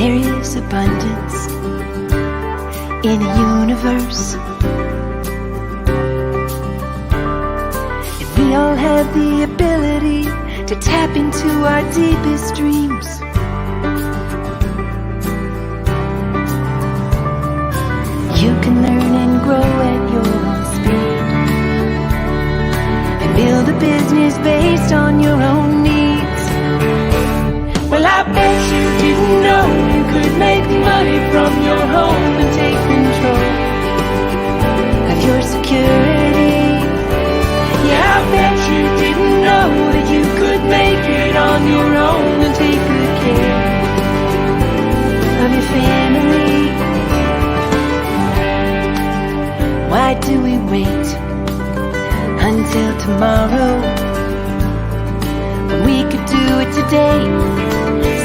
There is abundance in a universe, and we all have the ability to tap into our deepest dreams. You can learn and grow at your own speed, and build a business based on your own needs. Well, I bet you didn't know you could make money from your home and take control of your security. Yeah, I bet you didn't know that you could make it on your own and take good care of your family. Why do we wait until tomorrow when we could do it today?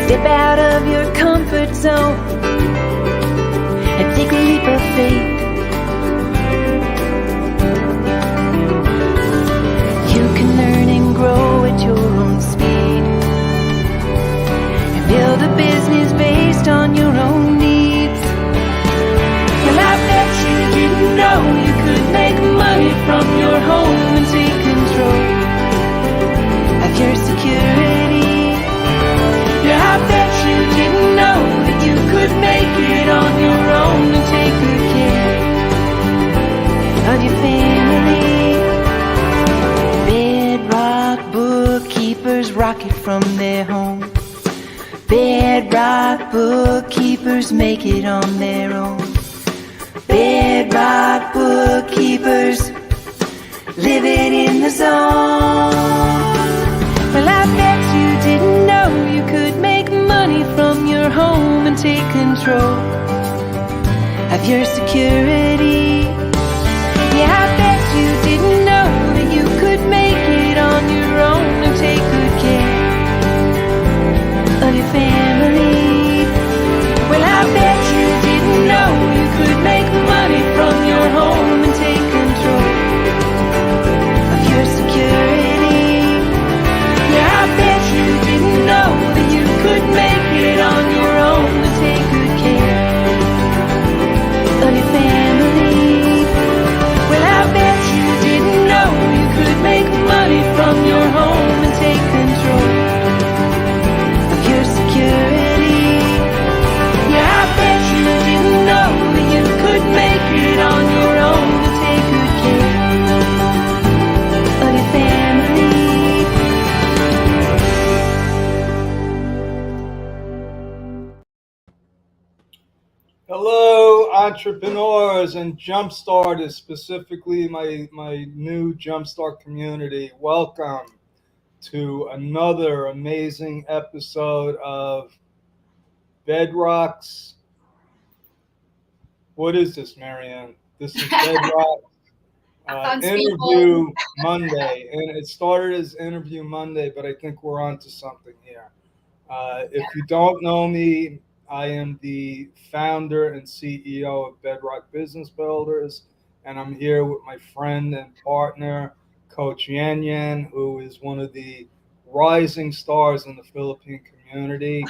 Step out of your comfort zone and take a leap of faith. You can learn and grow at your own speed, and build a business based on your own needs. Well, I bet you didn't know you could make money from your home and take control of your security. Yeah, I bet you didn't know that you could make it on your own and take good care of your family. Bedrock bookkeepers rock it from their home. Bedrock bookkeepers make it on their own. Bedrock bookkeepers living in the zone. Well, I bet you didn't know you could make money from your home and take control of your security. Yeah, I bet you didn't know that you could make it on your own and take good care of your family. Well, I bet you didn't know you could make money from your home and take control of your security. Yeah, I bet you didn't know that you could make it on your own and take good care of your family. Well, I bet you didn't know you could make money from your home and take control of your security. Yeah, I bet you didn't know that you could make it on your own and take good care of your family. Hello, entrepreneurs and jumpstarters, specifically my new jumpstart community. Welcome to another amazing episode of Bedrock's. What is this, Mariane? This is Bedrock Interview Monday, and it started as Interview Monday, but I think we're on to something here. If you don't know me, I am the founder and CEO of Bedrock Business Builders, and I'm here with my friend and partner, Coach Yan Yan, who is one of the rising stars in the Philippine community.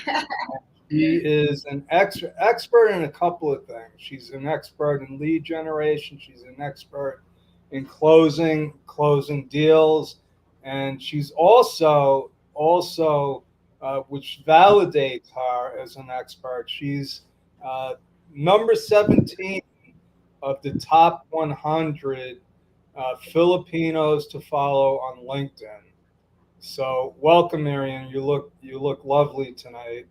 She is an expert in a couple of things. She's an expert in lead generation. She's an expert in closing deals, and she's also which validates her as an expert. She's number 17 of the top 100 Filipinos to follow on LinkedIn. So welcome, Mariane. You look lovely tonight.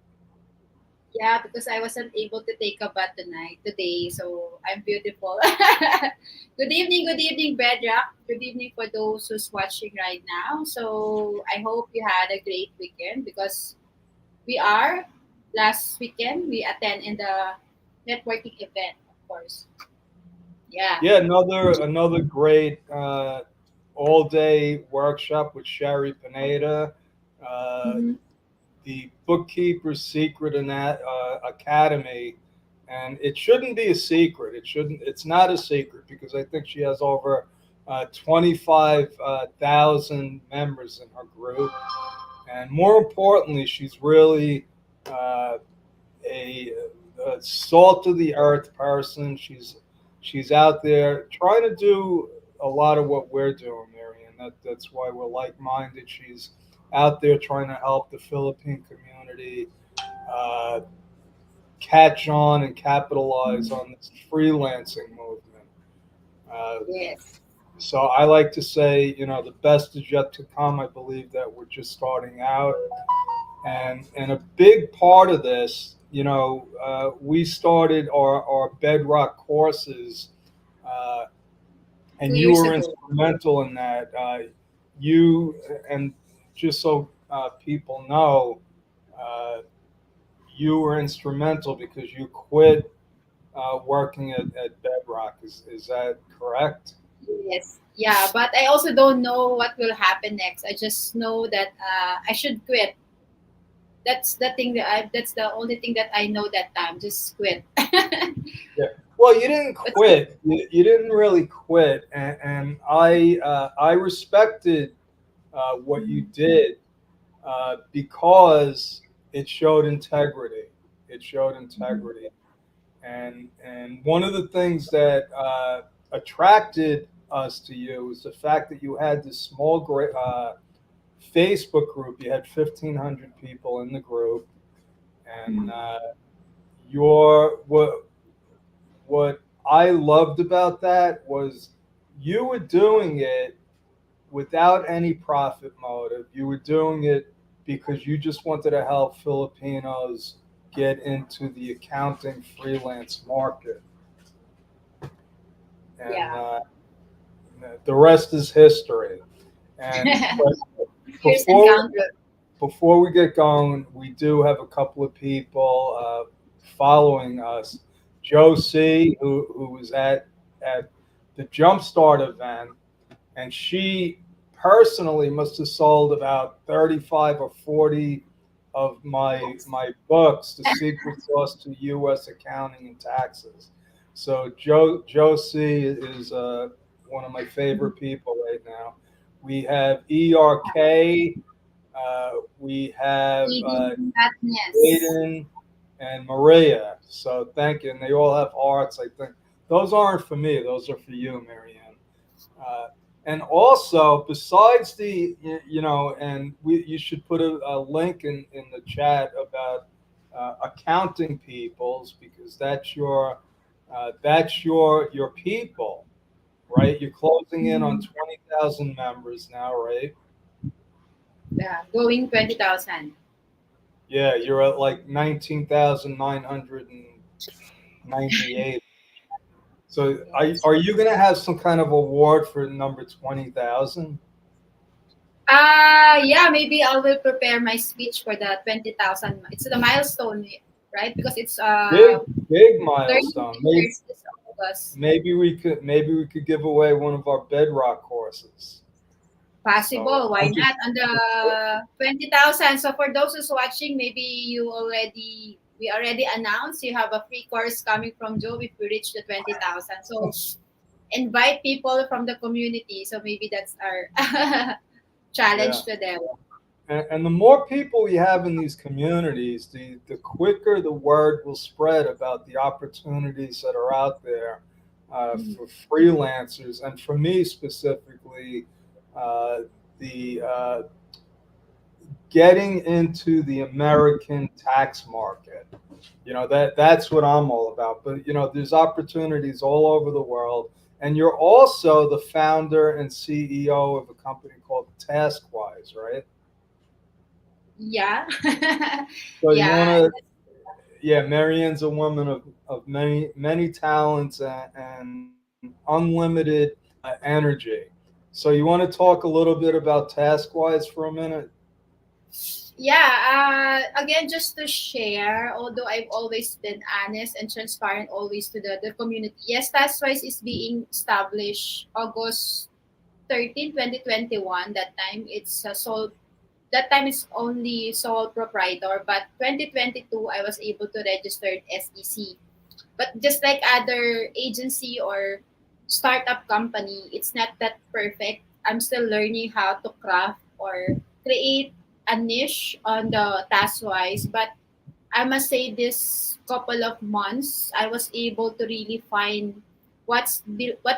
Yeah, because I wasn't able to take a bath today, so I'm beautiful. Good evening, Bedrock. Good evening for those who's watching right now. So I hope you had a great weekend because last weekend we attend in the networking event, of course. Yeah. Yeah, another great all-day workshop with Sherry Pineda. Mhm. The Bookkeeper's Secret Academy, and it shouldn't be a secret. It's not a secret because I think she has over 25,000 members in her group, and more importantly, she's really a salt of the earth person. She's out there trying to do a lot of what we're doing, Marion. That's why we're like minded. She's out there trying to help the Philippine community uh, catch on and capitalize on this freelancing movement. Uh, Yes. so I like to say, the best is yet to come. I believe that we're just starting out, and a big part of this, we started our bedrock courses, uh, Two and you years were ago. instrumental in that. You and just so people know, uh, you were instrumental because you quit working at Bedrock. Is that correct? Yes. Yeah, but I also don't know what will happen next. I just know that I should quit. That's the only thing that I know that time. Just quit. Yeah. Well, you didn't That's good. quit. You didn't really quit, and I respected what you did because it showed integrity. It showed integrity, and one of the things that attracted us to you was the fact that you had this small Facebook group. You had 1,500 people in the group, and what I loved about that was you were doing it without any profit motive. You were doing it because you just wanted to help Filipinos get into the accounting freelance market. And Yeah. the rest is history. And but Years before encounter. before we get going, we do have a couple of people following us. Joe C, who was at the Jumpstart event, and she personally must have sold about 35 or 40 of my books, The Secret Sauce to U.S. Accounting and Taxes. So Joe C is one of my favorite people right now. We have ERK. We have Eating fatness. Jaden and Maria. So thank you. And they all have arts. I think those aren't for me. Those are for you, Marianne. Uh, and also, besides and you should put a link in the chat about accounting peoples because that's your people, right? You're closing in on 20,000 members now, right? Yeah, going 20,000. Yeah, you're at like 19,998. So Yes. are you going to have some kind of award for number 20,000? Yeah, maybe I will prepare my speech for the 20,000. It's the milestone, right? Because it's Big 30 milestone. Maybe years this August. maybe we could give away one of our bedrock courses. So Possible. Why I'm just not? On the 20,000. So for those who's watching, maybe we already announced you have a free course coming from Joe if we reach the 20,000. So invite people from the community. So maybe that's our yeah. challenge to them. And the more people we have in these communities, the quicker the word will spread about the opportunities that are out there for freelancers, and for me specifically, uh, the getting into the American tax market. That's what I'm all about. But there's opportunities all over the world, and you're also the founder and CEO of a company called TaskWise, right? Yeah. So you want Yeah. to, yeah, Marianne's a woman of many talents and unlimited energy. So you want to talk a little bit about TaskWise for a minute? Yeah, again, just to share, although I've always been honest and transparent always to the community. Yes, TaskWise is being established August 13, 2021. That time it's sole that time it's only sole proprietor, but 2022 I was able to register SEC. But just like other agency or startup company, it's not that perfect. I'm still learning how to craft or create a niche on the task wise, but I must say this couple of months, I was able to really find what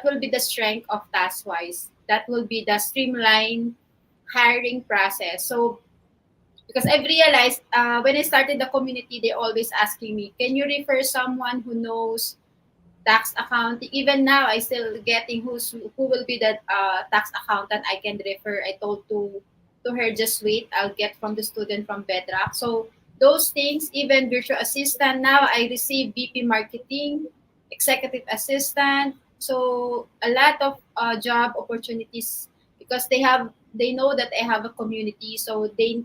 will be the strength of TaskWise. That will be the streamline hiring process. So because I've realized when I started the community, they always asking me, can you refer someone who knows tax accounting? Even now, I still getting who will be the tax accountant I can refer. I told to her, just wait, I'll get from the student from Bedrock. So those things, even virtual assistant, now I receive VP marketing, executive assistant. So a lot of job opportunities because they know that I have a community, so they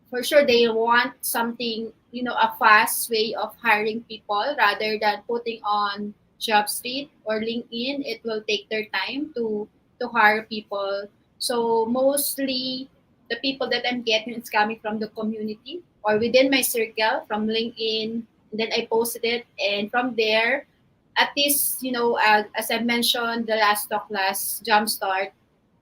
for sure they want something, a fast way of hiring people rather than putting on JobStreet or LinkedIn. It will take their time to hire people. So mostly the people that I'm getting is coming from the community or within my circle from LinkedIn. Then I posted it, and from there, at least, as I mentioned the last talk, last jumpstart,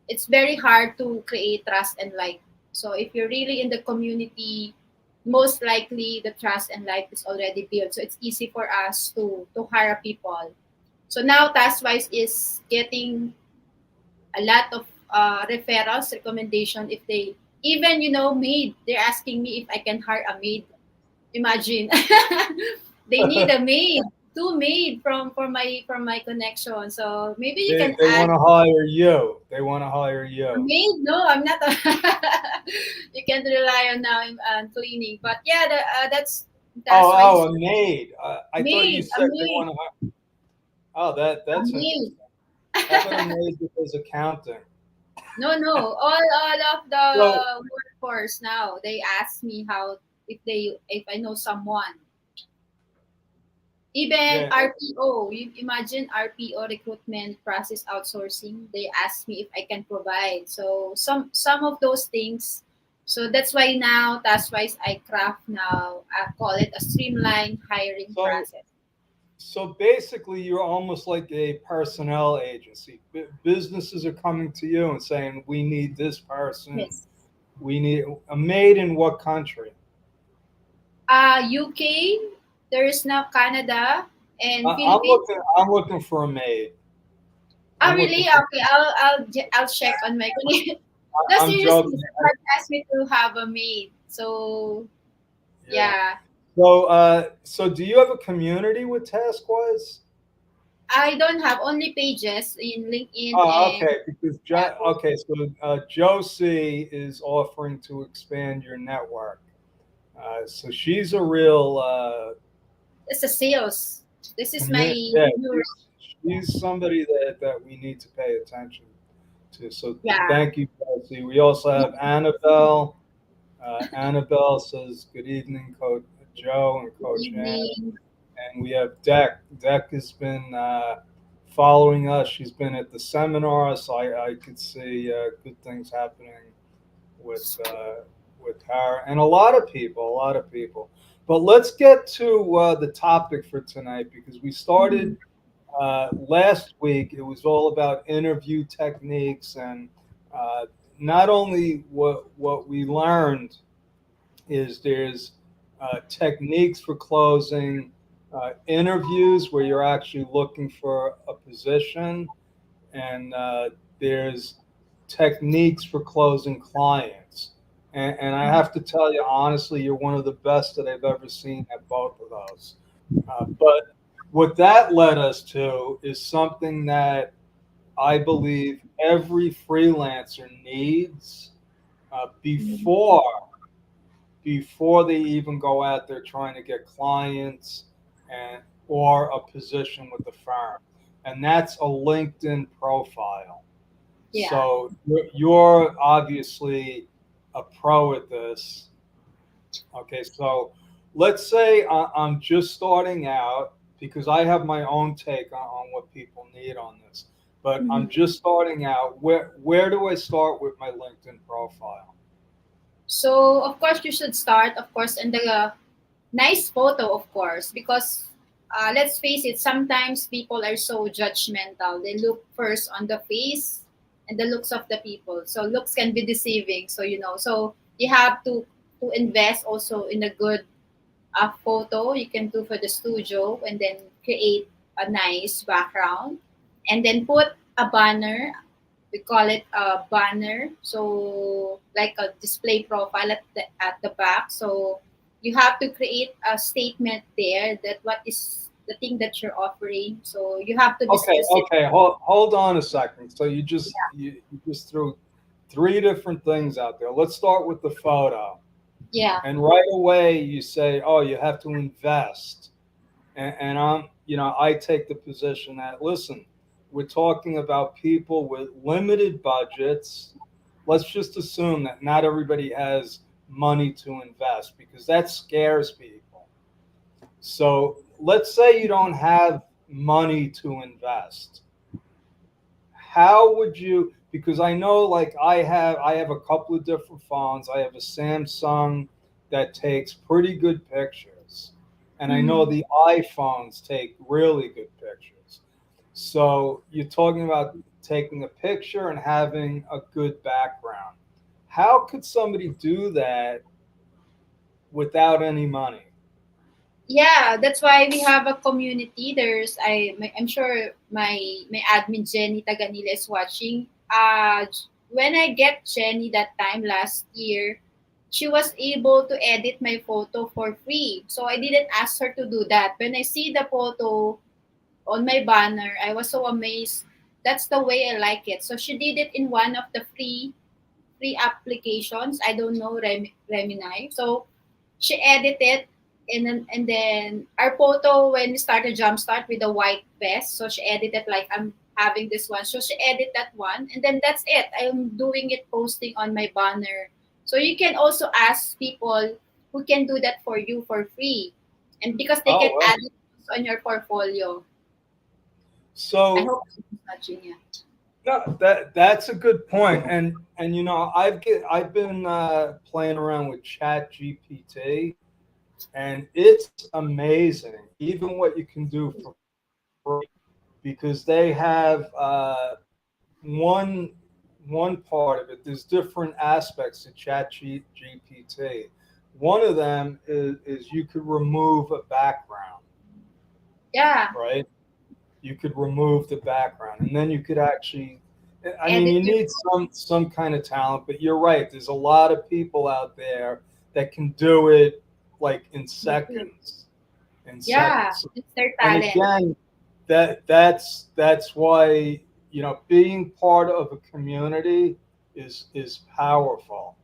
it's very hard to create trust and like. So if you're really in the community, most likely the trust and like is already built. So it's easy for us to hire people. So now TaskWise is getting a lot of referrals, recommendation. If they even maid, they're asking me if I can hire a maid. Imagine, they need a maid, two maid from my connection. So maybe you can They add want to hire you. They want to hire a you. maid. No, I'm not. You can't rely on now on cleaning. But yeah, that's why Oh, a maid. I thought you maid, a said they maid, want to hire. Oh, a that's maid. interesting. How about a maid that does accounting? No. All of So the workforce now, they ask me how if I know someone. Even yeah. RPO, you imagine RPO, recruitment process outsourcing. They ask me if I can provide. So some of those things. So that's why now, that's why I craft now. I call it a streamlined hiring So process. so basically, you're almost like a personnel agency. Businesses are coming to you and saying, "We need this person. Yes. We need a maid in what country?" UK. There is now Canada and I'm Philippines. looking. I'm looking for a maid. Oh, I'm looking really? for. Okay, I'll check on my. No, I'm seriously, joking. someone asked me to have a maid. So Yeah. yeah, So do you have a community with TaskWise? I don't have only pages in LinkedIn Oh, and okay. Because Yahoo. Josie is offering to expand your network. So she's a real It's a sales. This is my community. Yeah, new. she's somebody that we need to pay attention to. So Yeah. thank you, Josie. We also have Annabelle. Annabelle says, "Good evening, Coach Joe and Good Coach Ann." evening. And we have Deck. Deck has been following us. She's been at the seminar, so I could see good things happening with her and a lot of people, a lot of people. But let's get to the topic for tonight because we Mhm. started last week. It was all about interview techniques and uh, not only what we learned is there's techniques for closing interviews where you're actually looking for a position, and there's techniques for closing clients. And I have to tell you honestly, you're one of the best that I've ever seen at both of those. But what that led us to is something that I believe every freelancer needs Mhm. before they even go out there trying to get clients and or a position with the firm, and that's a LinkedIn profile. Yeah. So you're obviously a pro at this. Okay, so let's say I'm just starting out because I have my own take on what people need on this, but I'm Mhm. just starting out. Where do I start with my LinkedIn profile? So of course you should start, of course, in the nice photo, of course, because let's face it, sometimes people are so judgmental. They look first on the face and the looks of the people. So looks can be deceiving. So so you have to to invest also in a good photo you can do for the studio, and then create a nice background, and then put a banner. We call it a banner, so like a display profile at the back. So you have to create a statement there that what is the thing that you're offering. So you have to be Okay, specific. okay, hold on a second. So you just threw three different things out there. Let's start with the photo. Yeah. And right away you say, "Oh, you have to invest." And I take the position that, listen, we're talking about people with limited budgets. Let's just assume that not everybody has money to invest because that scares people. So let's say you don't have money to invest. How would you, because I know, like, I have a couple of different phones. I have a Samsung that takes pretty good pictures, and I know Mhm. the iPhones take really good pictures. So you're talking about taking a picture and having a good background. How could somebody do that without any money? Yeah, that's why we have a community. I'm sure my admin Jenny Taganila is watching. When I get Jenny that time last year, she was able to edit my photo for free. So I didn't ask her to do that. When I see the photo on my banner, I was so amazed. That's the way I like it. So she did it in one of the free applications. I don't know Remini. So she edited, and then our photo when we started jumpstart with the white vest. So she edited like I'm having this one. So she edit that one, and then that's it. I'm doing it posting on my banner. So you can also ask people who can do that for you for free, and because they Oh can well. add it on your portfolio. I So hope I'm touching it. no, that's a good point, and I've been playing around with Chat GPT, and it's amazing, even what you can do for free, because they have one one part of it. There's different aspects to Chat GPT. One of them is you could remove a background, Yeah, right? You could remove the background, and then you could actually, I mean, edit you your. need some kind of talent, but you're right, there's a lot of people out there that can do it like in seconds, in Yeah, seconds. it's their And talent. again, that's why, being part of a community is powerful.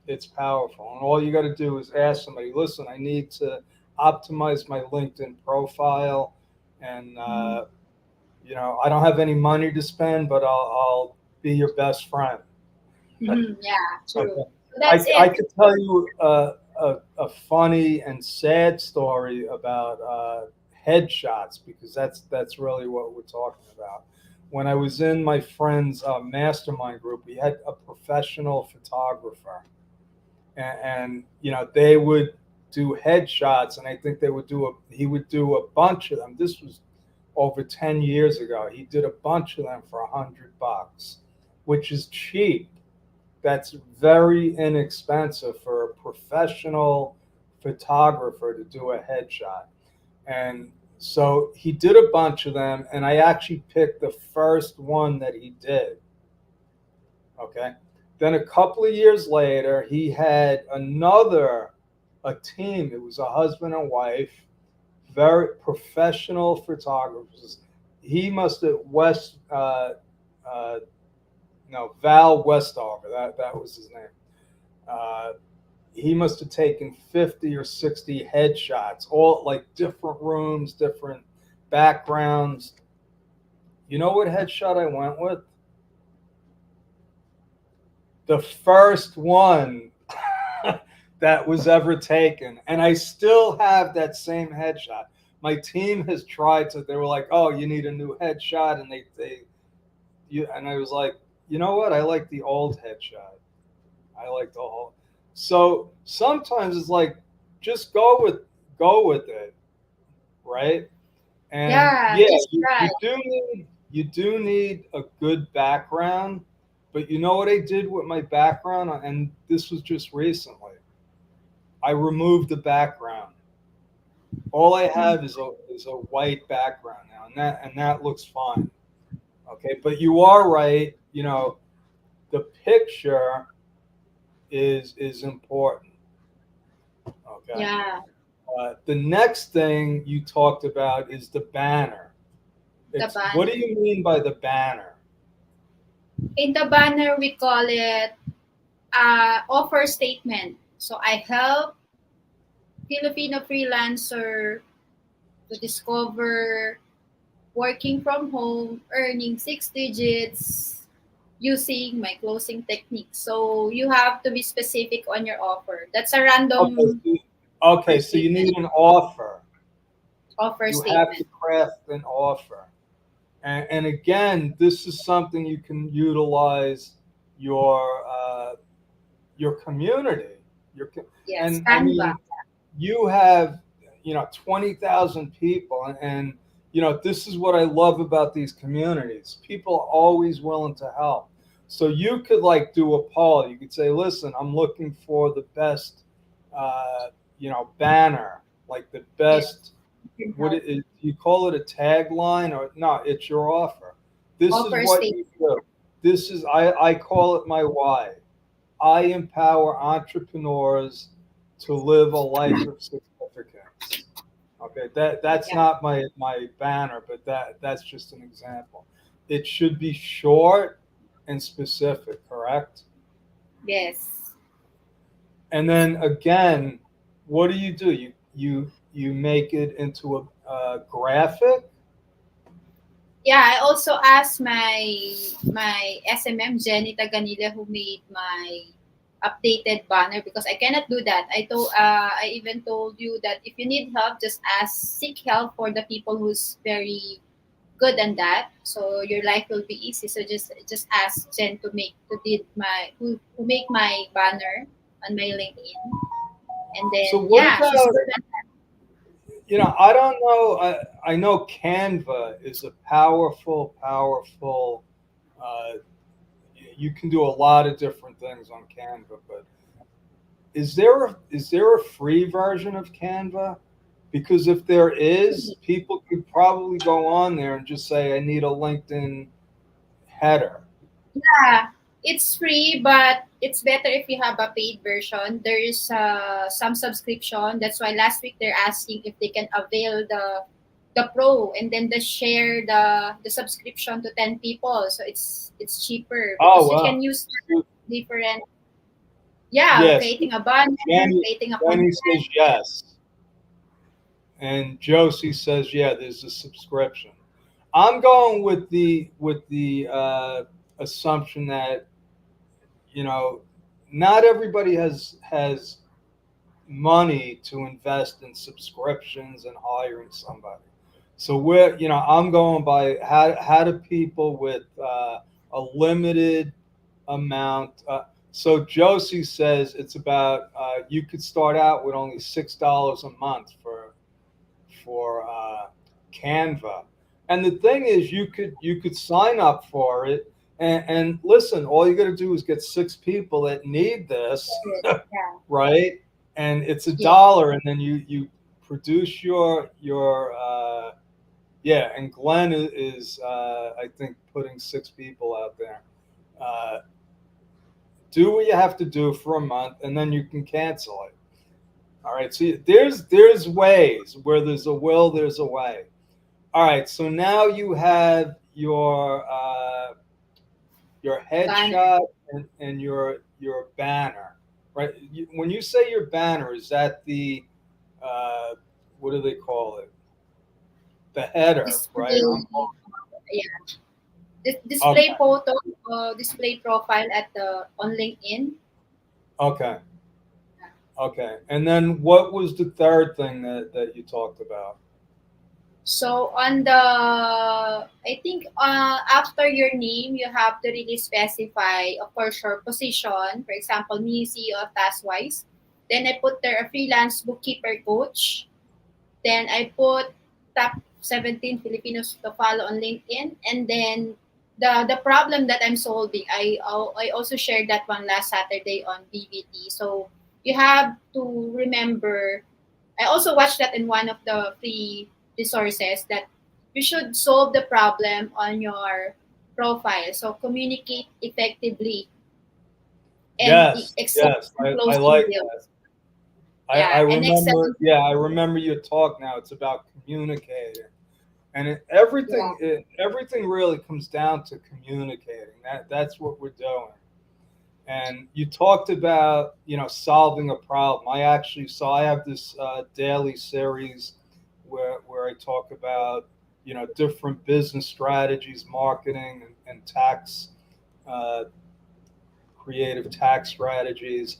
It's powerful, and all you got to do is ask somebody, listen, I need to optimize my LinkedIn profile, and I don't have any money to spend, but I'll be your best friend. Mhm, yeah, true. Okay. So that's I it. could tell you a funny and sad story about headshots, because that's really what we're talking about. When I was in my friend's mastermind group, we had a professional photographer, and they would do headshots, and I think he would do a bunch of them. This was over 10 years ago. He did a bunch of them for $100, which is cheap. That's very inexpensive for a professional photographer to do a headshot. And so he did a bunch of them, and I actually picked the first one that he did. Okay. Then a couple of years later, he had a team. It was a husband and wife, very professional photographers. He must have uh, no, Val Westover. That was his name. Uh, he must have taken 50 or 60 headshots, all like different rooms, different backgrounds. You know what headshot I went with? The first one that was ever taken. And I still have that same headshot. My team has tried to, they were like, oh, you need a new headshot. And and I was like, you know what? I like the old headshot. I like the whole. So sometimes it's like, just go with it, right? And Yeah, yeah, just you, try. you do need a good background. But you know what I did with my background, and this was just recently. I removed the background. All I have is a white background now, and that looks fine. Okay, but you are right. You know, the picture is important. Okay. Yeah, The next thing you talked about is the banner. the It's what do banner. you mean by the banner? In the banner, we call it offer statement. So I help Filipino freelancer to discover working from home, earning six digits using my closing technique. So you have to be specific on your offer. That's a Okay, random offer so you statement. need an offer. Offer You have to statement. craft an offer. And again, this is something you can utilize your your community. Yes, And I Canva. mean, you have 20,000 people, and this is what I love about these communities. People are always willing to help. So you could like do a poll. You could say, listen, I'm looking for the best banner, like the Yes, best. you can What help. it is, you call it a tagline, or no, it's your offer. This is Offer what you statement. do. This is I call it my why. I empower entrepreneurs to live a life of significance. Okay, that's Yeah. not my banner, but that's just an example. It should be short and specific, correct? Yes. And then again, what do? You make it into a graphic. Yeah, I also asked my SMM Jenny Taganila who made my updated banner because I cannot do that. I even told you that if you need help, just ask seek help for the people who's very good on that. So your life will be easy. So just ask Jen to did my who make my banner on my LinkedIn, and So then what yeah, she's about, good at I don't know. I know Canva is a powerful. Uh, you can do a lot of different things on Canva, but is there a free version of Canva? Because if there is, that. people could probably go on there and just say, "I need a LinkedIn header." Yeah, it's free, but it's better if you have a paid version. There is some subscription. That's why last week they're asking if they can avail the pro and then share the subscription to 10 people. So it's cheaper Oh because you wow! can use So, different. Yeah, yes, creating a banner, Danny, creating a Danny content. says yes, and Josie says yeah. There's a subscription. I'm going with the assumption that you know not everybody has money to invest in subscriptions and hiring somebody. So I'm going by how do people with a limited amount. So Josie says it's about you could start out with only $6 a month for Canva. And the thing is, you could sign up for it, and listen. All you got to do is get six people that need this, Yeah. right? And it's a Yes. dollar, and then you produce your yeah. And Glenn is I think putting six people out there. Uh, do what you have to do for a month, and then you can cancel it. All right. So there's ways where there's a will, there's a way. All right, so now you have your Banner. headshot and your banner, right? When you say your banner, is that the uh, what do they call it? The header, right? Display. Yeah. Display Okay, photo, display profile at the on LinkedIn. okay, okay. And then what was the third thing that you talked about? So on the, I think after your name, you have to really specify, of course, your position. For example, me, CEO of TaskWise. Then I put there a freelance bookkeeper coach. Then I put top 17 Filipinos to follow on LinkedIn. And then the problem that I'm solving, I also shared that one last Saturday on BBT. So You have to remember. I also watched that in one of the free resources that you should solve the problem on your profile. So communicate effectively and Yes, yes, executing I closing like deals. that. I Yeah, and remember, excel. yeah, I remember your talk now. It's about communicating. And Yeah. everything really comes down to communicating. That's what we're doing. And you talked about, solving a problem. I have this daily series where I talk about, different business strategies, marketing, and tax, uh, creative tax strategies.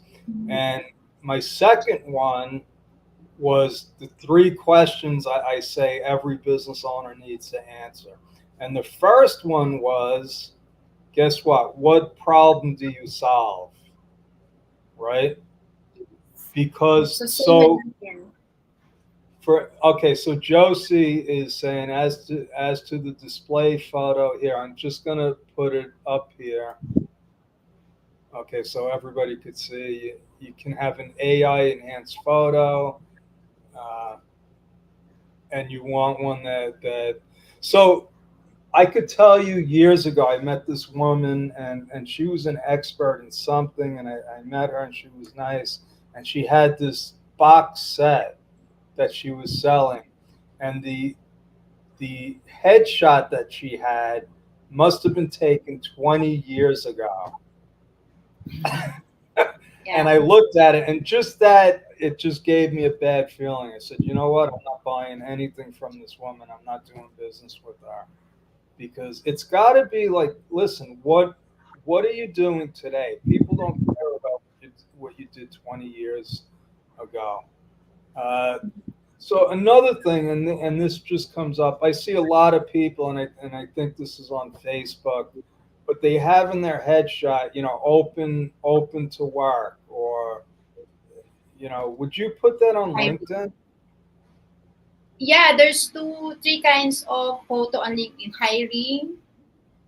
And my second one was the three questions I say every business owner needs to answer. And the first one was, guess what? What problem do you solve? Right? Because So same with so LinkedIn. for okay, so Josie is saying, as to the display photo here, I'm just gonna put it up here. Okay, so everybody could see. You can have an AI enhanced photo, uh, and you want one that. So I could tell you years ago, I met this woman, and she was an expert in something, and I met her, and she was nice, and she had this box set that she was selling, and the headshot that she had must have been taken 20 years ago. Yeah. And I looked at it, and just that, it just gave me a bad feeling. I said, you know what? I'm not buying anything from this woman. I'm not doing business with her, because it's got to be like, listen, what are you doing today? People don't care about what you did 20 years ago. Uh, so another thing, and this just comes up. I see a lot of people, and I think this is on Facebook, but they have in their headshot, open to work, or would you put that on Hybrid. LinkedIn? Yeah, there's three kinds of photo on LinkedIn: hiring,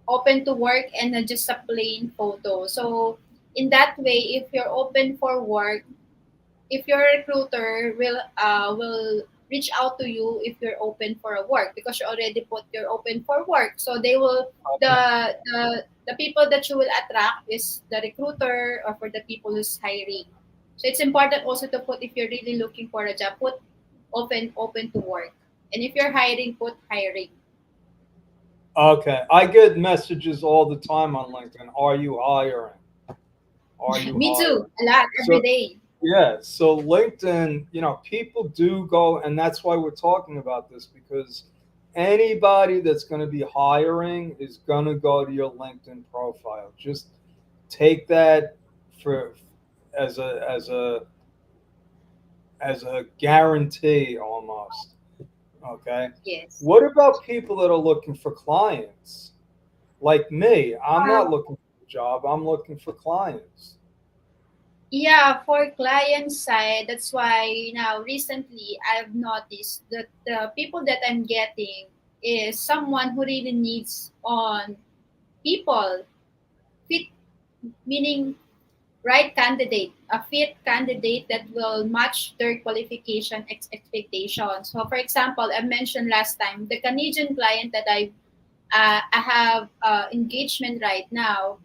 open to work, and just a plain photo. So in that way, if you're open for work, if your recruiter will reach out to you if you're open for a work because you already put you're open for work. So they will Okay. the people that you will attract is the recruiter or for the people who's hiring. So it's important also to put if you're really looking for a job, put open to work. And if you're hiring, put hiring. Okay. I get messages all the time on LinkedIn. Are you hiring? Are you Me too, hiring? a lot every So day. yeah, so LinkedIn, people do go, and that's why we're talking about this, because anybody that's going to be hiring is going to go to your LinkedIn profile. Just take that for as a guarantee almost. Okay. Yes. What about people that are looking for clients? Like me, I'm not looking for a job. I'm looking for clients. Yeah, for client side, that's why now recently I've noticed that the people that I'm getting is someone who really needs on people fit, meaning right candidate, a fit candidate that will match their qualification expectations. So, for example, I mentioned last time the Canadian client that I have engagement right now.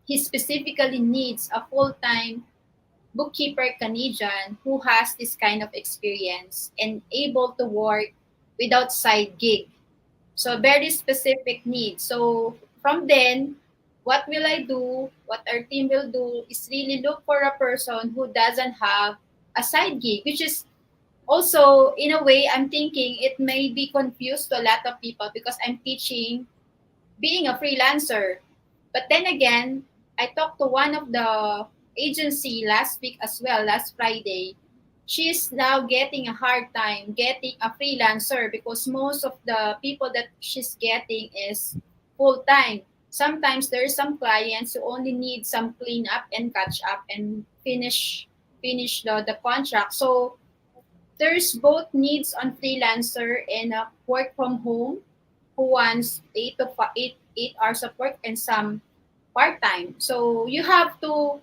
He specifically needs a full time bookkeeper Canadian who has this kind of experience and able to work without side gig. So very specific needs. So from then, what will I do? What our team will do is really look for a person who doesn't have a side gig, which is also in a way I'm thinking it may be confused to a lot of people because I'm teaching being a freelancer. But then again, I talked to one of the agency last week as well, last Friday. She's now getting a hard time getting a freelancer because most of the people that she's getting is full time. Sometimes there's some clients who only need some clean up and catch up and finish the contract. So there's both needs on freelancer and work from home who wants 8 hours of work and some part time. So you have to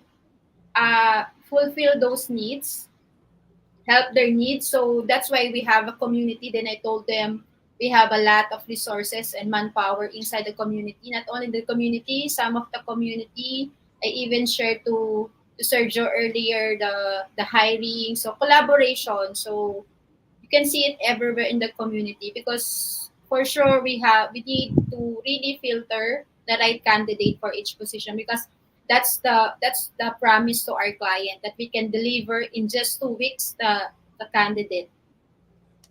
fulfill those needs, help their needs. So that's why we have a community. Then I told them we have a lot of resources and manpower inside the community. Not only the community, some of the community, I even shared to Sergio earlier the hiring. So collaboration. So you can see it everywhere in the community, because for sure we need to really filter the right candidate for each position, because that's the promise to our client, that we can deliver in just 2 weeks the candidate.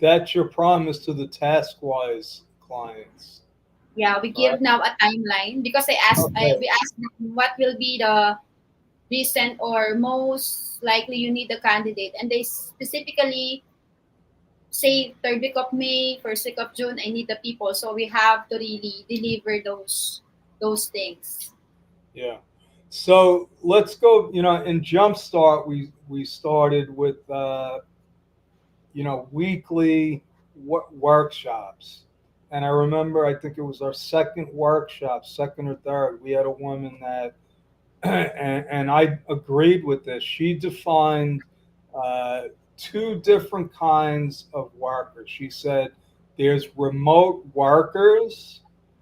That's your promise to the TaskWise clients, Yeah, we right? give now a timeline, because Okay. we asked them what will be the recent or most likely you need the candidate, and they specifically say third week of May, first week of June, I need the people. So we have to really deliver those things. Yeah. So let's go. In Jumpstart, we started with weekly workshops, and I remember I think it was our second workshop, second or third. We had a woman that and I agreed with this. She defined uh, two different kinds of workers. She said there's remote workers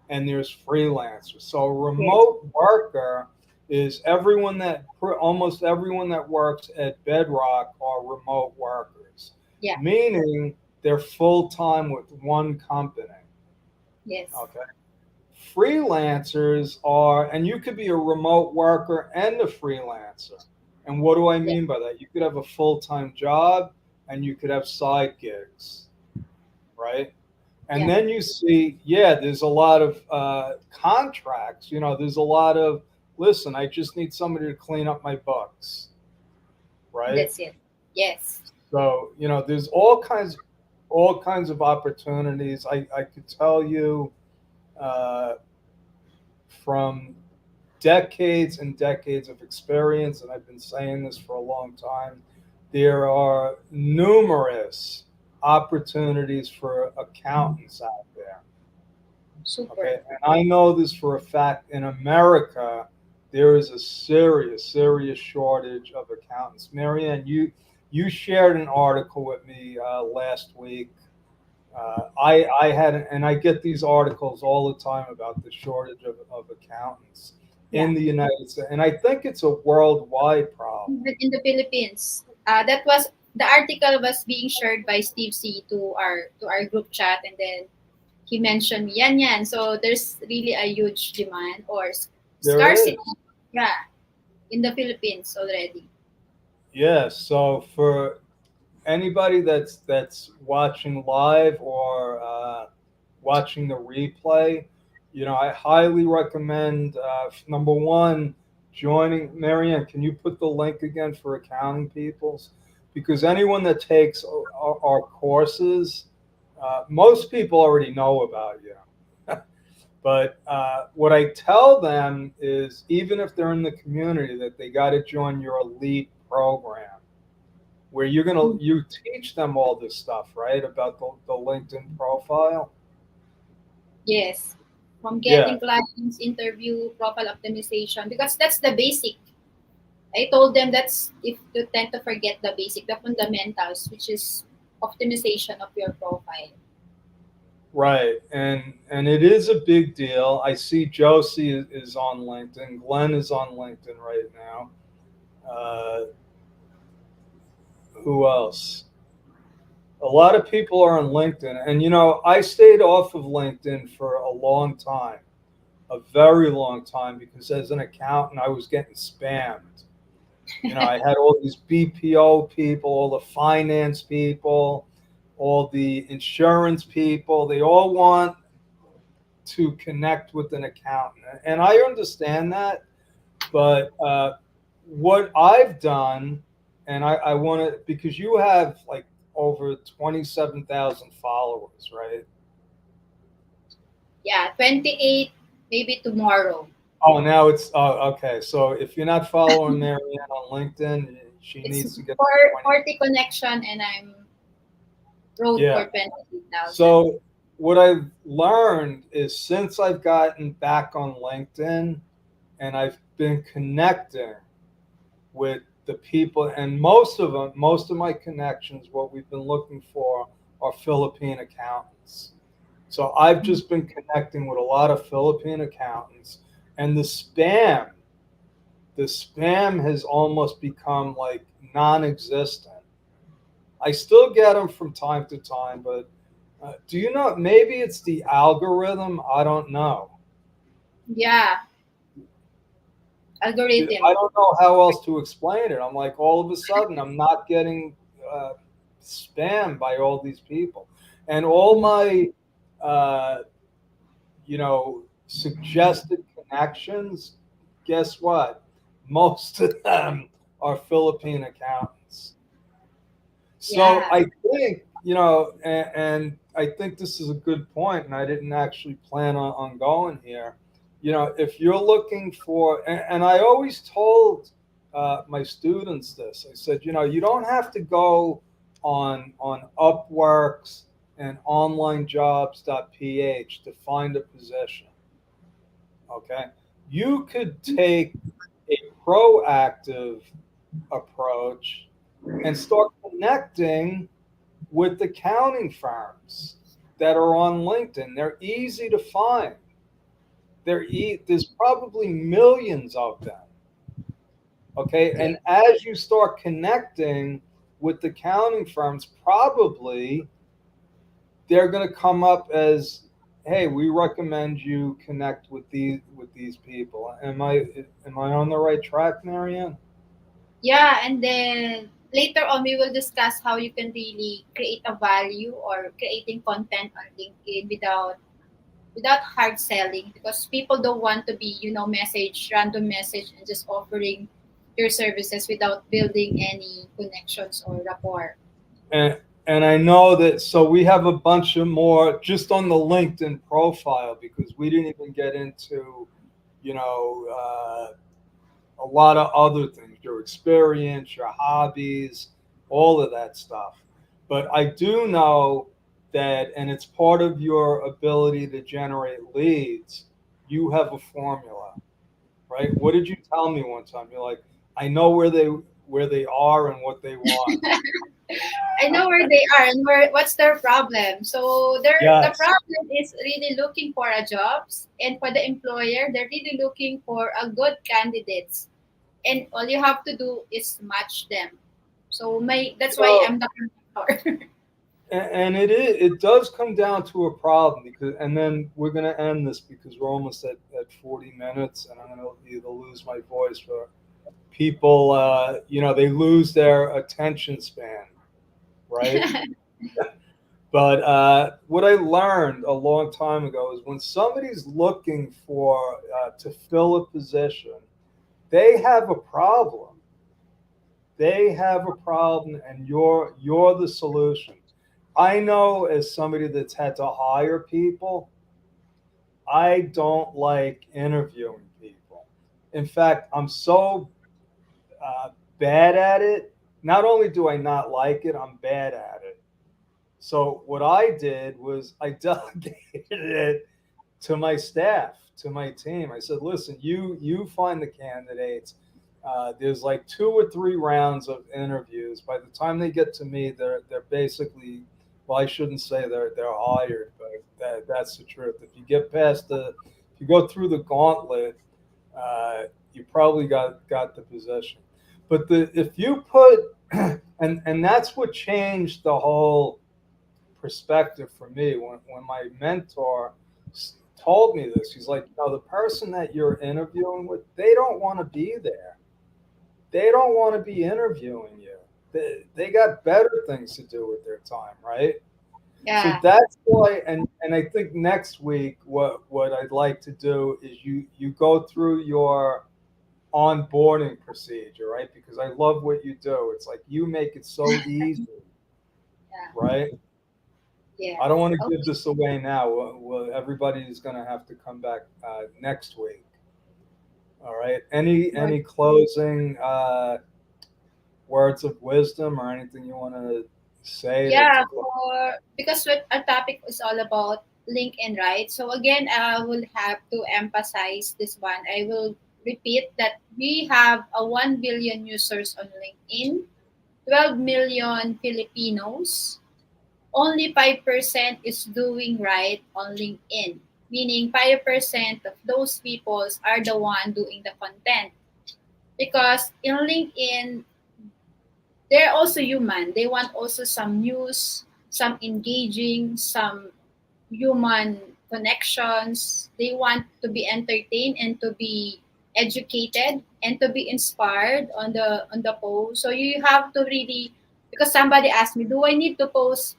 and there's freelancers. So a Yes. remote worker is almost everyone that works at Bedrock are remote workers, Yeah. meaning they're full time with one company. Yes. Okay. Freelancers are, and you could be a remote worker and a freelancer. And what do I Yeah. mean by that? You could have a full time job and you could have side gigs, right? And Yeah. then you see, yeah, there's a lot of contracts. There's a lot of, listen, I just need somebody to clean up my books, right? That's it. Yes. So, there's all kinds of opportunities. I could tell you uh, from decades and decades of experience, and I've been saying this for a long time, there are numerous opportunities for accountants out there. Super. Okay. And I know this for a fact, in America, there is a serious, serious shortage of accountants. Marianne, you shared an article with me last week. I had, and I get these articles all the time about the shortage of accountants Yeah. in the United States, and I think it's a worldwide problem. Even in the Philippines, that was the article was being shared by Steve C to our group chat, and then he mentioned yan yan. So there's really a huge demand or There scarcity. is, Yeah, in the Philippines already. yes. So for anybody that's watching live or watching the replay, I highly recommend number one, joining. Marianne, can you put the link again for accounting peoples? Because anyone that takes our courses, most people already know about you. But what I tell them is, even if they're in the community, that they got to join your elite program where you teach them all this stuff, right? About the LinkedIn profile. Yes. From Yeah, getting clients, interview, profile optimization, because that's the basic. I told them that's if you tend to forget the basic, the fundamentals, which is optimization of your profile. right. And it is a big deal. I see Josie is on LinkedIn. Glenn is on LinkedIn right now. Uh, who else? A lot of people are on LinkedIn, and I stayed off of LinkedIn for a long time, a very long time, because as an accountant, I was getting spammed. I had all these BPO people, all the finance people, all the insurance people. They all want to connect with an accountant. And I understand that. But what I've done, and I want to, because you have like over 27,000 followers, right? Yeah, 28 maybe tomorrow. Oh, now it's, oh, okay. So if you're not following Marianne on LinkedIn, she It's needs to get to for 20. 40 connection, and I'm road Yeah. for 28,000. So what I've learned is, since I've gotten back on LinkedIn and I've been connecting with the people, and most of my connections, what we've been looking for are Philippine accountants. So I've just been connecting with a lot of Philippine accountants, and the spam has almost become like non-existent. I still get them from time to time, but do you know? Maybe it's the algorithm. I don't know. Yeah, I algorithm. don't know how else to explain it. I'm like, all of a sudden, I'm not getting uh, spammed by all these people, and all my, uh, suggested connections. Guess what? Most of them are Philippine accountants. So Yeah, I think, and I think this is a good point, and I didn't actually plan on going here. If you're looking for, and I always told my students this, I said, you don't have to go on Upworks and onlinejobs.ph to find a position. Okay. You could take a proactive approach and start connecting with accounting firms that are on LinkedIn. They're easy to find. There's probably millions of them. Okay. yeah, And as you start connecting with accounting firms, probably they're going to come up as, hey, we recommend you connect with these people. Am I on the right track, Marianne? yeah. And then later on, we will discuss how you can really create a value or creating content on LinkedIn without hard selling, because people don't want to be, random message and just offering your services without building any connections or rapport. And I know that, so we have a bunch of more just on the LinkedIn profile, because we didn't even get into, you know, a lot of other things, your experience, your hobbies, all of that stuff. But I do know that, and it's part of your ability to generate leads, you have a formula, right? What did you tell me one time? You're like, I know where they are and what they want. I know where they are and what's their problem. So the Yes. problem is really looking for a jobs, and for the employer, they're really looking for a good candidates. And all you have to do is match them. So that's You why know, I'm the mentor. and it does come down to a problem, because, and then we're going to end this because we're almost at 40 minutes, and I'm going to either lose my voice, or people, they lose their attention span, right? But what I learned a long time ago is when somebody's looking for to fill a position, they have a problem. They have a problem, and you're the solution. I know, as somebody that's had to hire people, I don't like interviewing people. In fact, I'm so uh, bad at it. Not only do I not like it, I'm bad at it. So what I did was I delegated it to my staff, to my team. I said, "Listen, you find the candidates. There's like 2 or 3 rounds of interviews. By the time they get to me, they're basically, well, I shouldn't say they're hired, but that's the truth. If you go through the gauntlet, you probably got the position. But if you put and that's what changed the whole perspective for me when my mentor told me this. He's like, the person that you're interviewing with, they don't want to be there. They don't want to be interviewing you. They got better things to do with their time, right? So Yeah, that's why, and I think next week, what I'd like to do is you go through your onboarding procedure, right? Because I love what you do. It's like you make it so easy, yeah, right? yeah. I don't want to give Okay. this away now. Well, everybody's going to have to come back next week. All right. Any closing words of wisdom or anything you want to say to Yeah, close? because what our topic is all about LinkedIn, right? So again, I will have to emphasize this one. I will repeat that we have a 1 billion users on LinkedIn, 12 million Filipinos. Only 5% is doing right on LinkedIn, meaning 5% of those people are the one doing the content. Because in LinkedIn, they're also human. They want also some news, some engaging, some human connections. They want to be entertained and to be educated and to be inspired on the post. So you have to really, because somebody asked me, do I need to post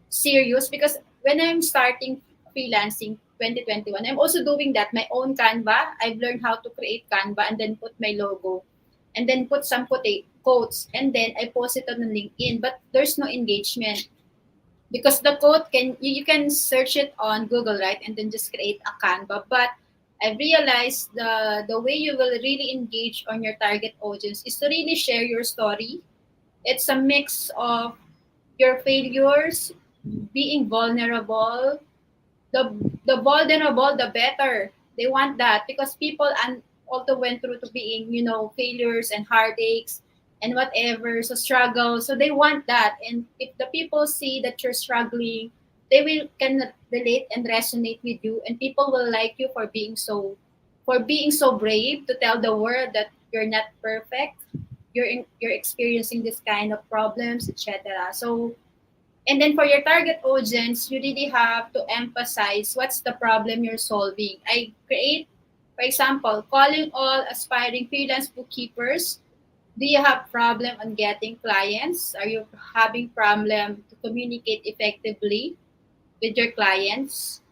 serious? Because when I'm starting freelancing 2021, I'm also doing that, my own Canva. I've learned how to create Canva and then put my logo and then put some quotes and then I post it on LinkedIn. But there's no engagement because the quote you can search it on Google, right? And then just create a Canva. But I realized the way you will really engage on your target audience is to really share your story. It's a mix of your failures, being vulnerable, the vulnerable, the better. They want that because people and also went through to being, failures and heartaches and whatever, so struggle. So they want that. And if the people see that you're struggling, they will can relate and resonate with you, and people will like you for being so brave to tell the world that you're not perfect. You're experiencing this kind of problems, etc. So and then for your target audience, you really have to emphasize what's the problem you're solving. I create, for example, calling all aspiring freelance bookkeepers. Do you have problem on getting clients? Are you having problem to communicate effectively with your clients?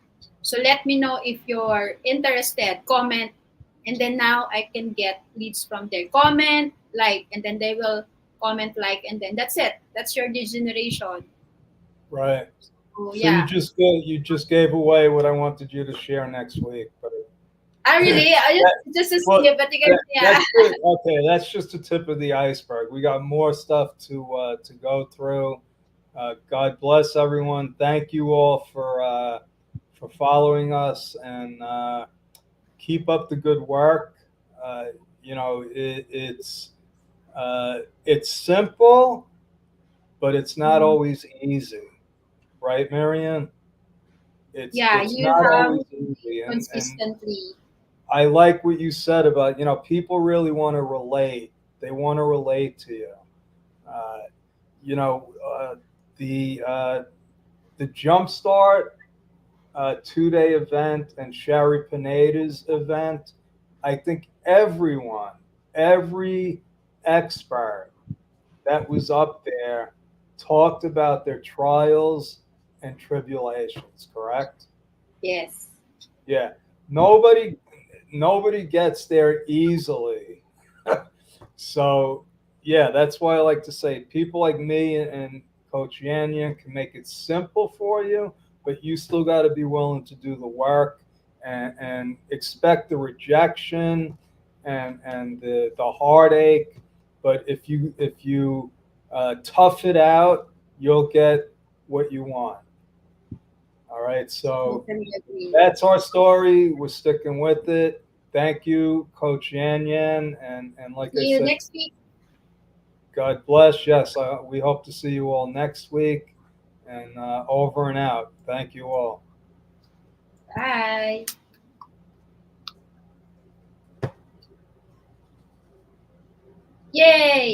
So let me know if you're interested. Comment, and then now I can get leads from their comment, like, and then they will comment, like, and then that's it. That's your lead generation. Right. Oh So yeah. you just gave away what I wanted you to share next week, but I really, I that, just a well, skip, but you can, yeah. that's good. Okay. That's just the tip of the iceberg. We got more stuff to go through. God bless everyone. Thank you all for following us and keep up the good work. Uh, it's simple, but it's not Mhm. always easy, right, Marianne? Yeah, It's you not have always to do it easy, and consistently. I like what you said about people really want to relate. They want to relate to you. Uh, you know uh, the Jumpstart 2-day event and Sherry Pineda's event. I think every expert that was up there talked about their trials and tribulations. Correct? Yes. Yeah. Nobody nobody gets there easily. So yeah, that's why I like to say people like me and Coach Yanyan can make it simple for you, but you still got to be willing to do the work and expect the rejection and the heartache. But if you tough it out, you'll get what you want. All right, so Totally agree. that's our story. We're sticking with it. Thank you, Coach Yan Yan. And like I See you said, next week. God bless. Yes, we hope to see you all next week. And over and out. Thank you all. Bye. Yay!